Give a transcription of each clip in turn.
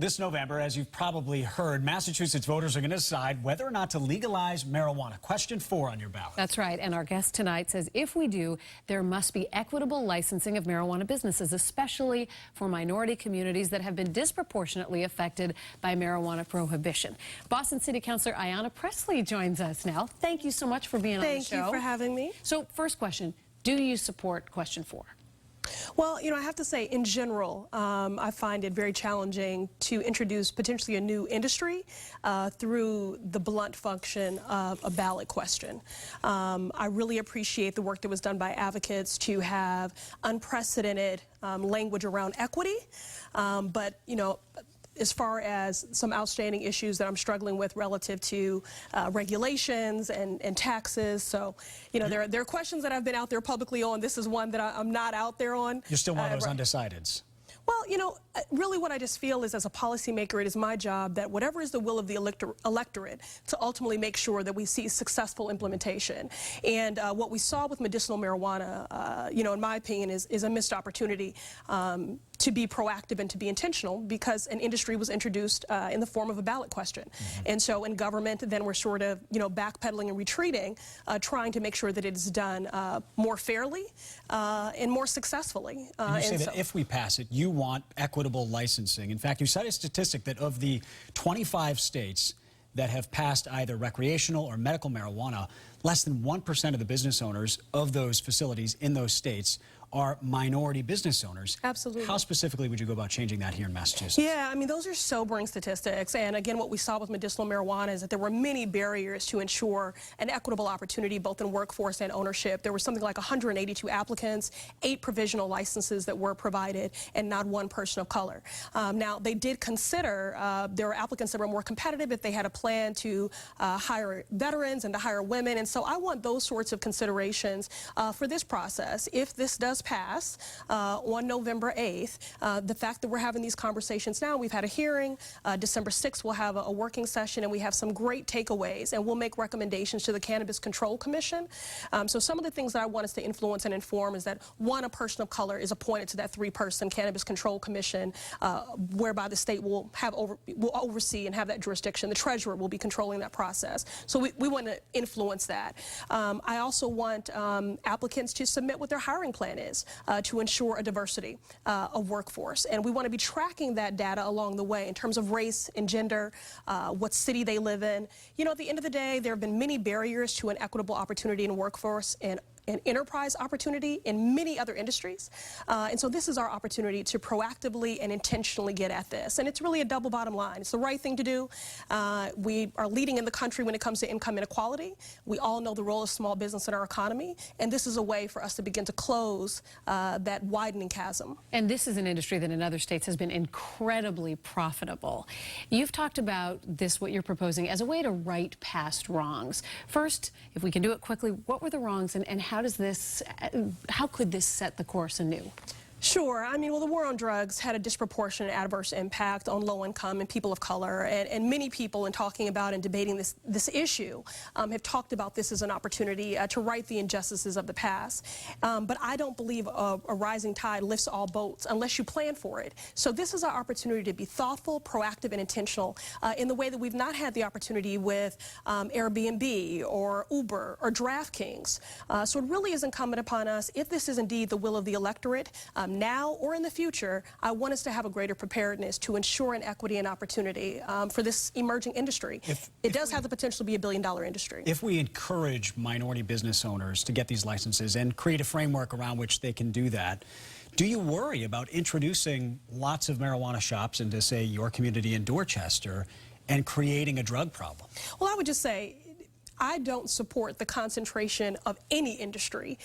This November, as you've probably heard, Massachusetts voters are going to decide whether or not to legalize marijuana. Question 4 on your ballot. That's right. And our guest tonight says if we do, there must be equitable licensing of marijuana businesses, especially for minority communities that have been disproportionately affected by marijuana prohibition. Boston City Councilor Ayanna Pressley joins us now. Thank you so much for being on the show. Thank you for having me. So first question, do you support question 4? Well, I have to say, in general, I find it very challenging to introduce potentially a new industry through the blunt function of a ballot question. I really appreciate the work that was done by advocates to have unprecedented language around equity, but, as far as some outstanding issues that I'm struggling with relative to regulations and taxes. So, there are questions that I've been out there publicly on. This is one that I'm not out there on. You're still one of those undecideds. Well, really what I just feel is as a policymaker, it is my job that whatever is the will of the electorate to ultimately make sure that we see successful implementation. And what we saw with medicinal marijuana, in my opinion, is a missed opportunity to be proactive and to be intentional because an industry was introduced in the form of a ballot question. And so in government, then we're sort of, backpedaling and retreating, trying to make sure that it is done more fairly and more successfully. And you say that if we pass it, you want equitable licensing. In fact, you cite a statistic that of the 25 states that have passed either recreational or medical marijuana, less than 1% of the business owners of those facilities in those states are minority business owners. Absolutely. How specifically would you go about changing that here in Massachusetts? Yeah, those are sobering statistics. And again, what we saw with medicinal marijuana is that there were many barriers to ensure an equitable opportunity both in workforce and ownership. There was something like 182 applicants, 8 provisional licenses that were provided, and not one person of color. Now, they did consider there were applicants that were more competitive if they had a plan to hire veterans and to hire women. And so I want those sorts of considerations for this process. If this does pass on November 8th, the fact that we're having these conversations now, we've had a hearing, December 6th we'll have a working session, and we have some great takeaways, and we'll make recommendations to the Cannabis Control Commission. So some of the things that I want us to influence and inform is that, one, a person of color is appointed to that 3-person Cannabis Control Commission, whereby the state will oversee and have that jurisdiction. The treasurer will be controlling that process. So we want to influence that. I also want applicants to submit what their hiring plan is to ensure a diversity of workforce. And we want to be tracking that data along the way in terms of race and gender, what city they live in. At the end of the day, there have been many barriers to an equitable opportunity in workforce and enterprise opportunity in many other industries. And so this is our opportunity to proactively and intentionally get at this. And it's really a double bottom line. It's the right thing to do. We are leading in the country when it comes to income inequality. We all know the role of small business in our economy. And this is a way for us to begin to close that widening chasm. And this is an industry that in other states has been incredibly profitable. You've talked about this, what you're proposing, as a way to right past wrongs. First, if we can do it quickly, what were the wrongs and how could this set the course anew? Sure. The war on drugs had a disproportionate adverse impact on low-income and people of color, and many people in talking about and debating this issue have talked about this as an opportunity to right the injustices of the past. But I don't believe a rising tide lifts all boats unless you plan for it. So this is our opportunity to be thoughtful, proactive, and intentional in the way that we've not had the opportunity with Airbnb or Uber or DraftKings. So it really is incumbent upon us, if this is indeed the will of the electorate, now or in the future, I want us to have a greater preparedness to ensure an equity and opportunity for this emerging industry. It does have the potential to be $1 billion industry. If we encourage minority business owners to get these licenses and create a framework around which they can do that, do you worry about introducing lots of marijuana shops into, say, your community in Dorchester and creating a drug problem? Well, I would just say, I don't support the concentration of any industry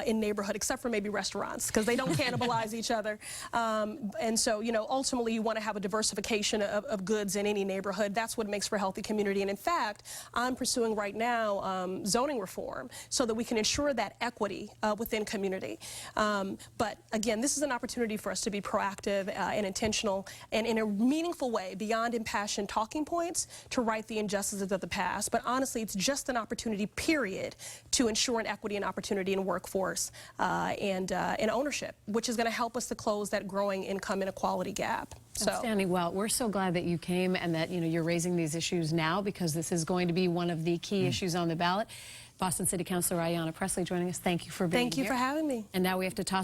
in neighborhood, except for maybe restaurants, because they don't cannibalize each other. And so, ultimately you want to have a diversification of goods in any neighborhood. That's what makes for a healthy community. And in fact, I'm pursuing right now zoning reform so that we can ensure that equity within community. But again, this is an opportunity for us to be proactive and intentional and in a meaningful way, beyond impassioned talking points, to right the injustices of the past. But honestly, it's just just an opportunity, period, to ensure an equity and opportunity in workforce and in ownership, which is going to help us to close that growing income inequality gap. Outstanding. Well, we're so glad that you came and that you're raising these issues now, because this is going to be one of the key issues on the ballot. Boston City Councilor Ayanna Pressley joining us. Thank you for being here. Thank you for having me. And now we have to toss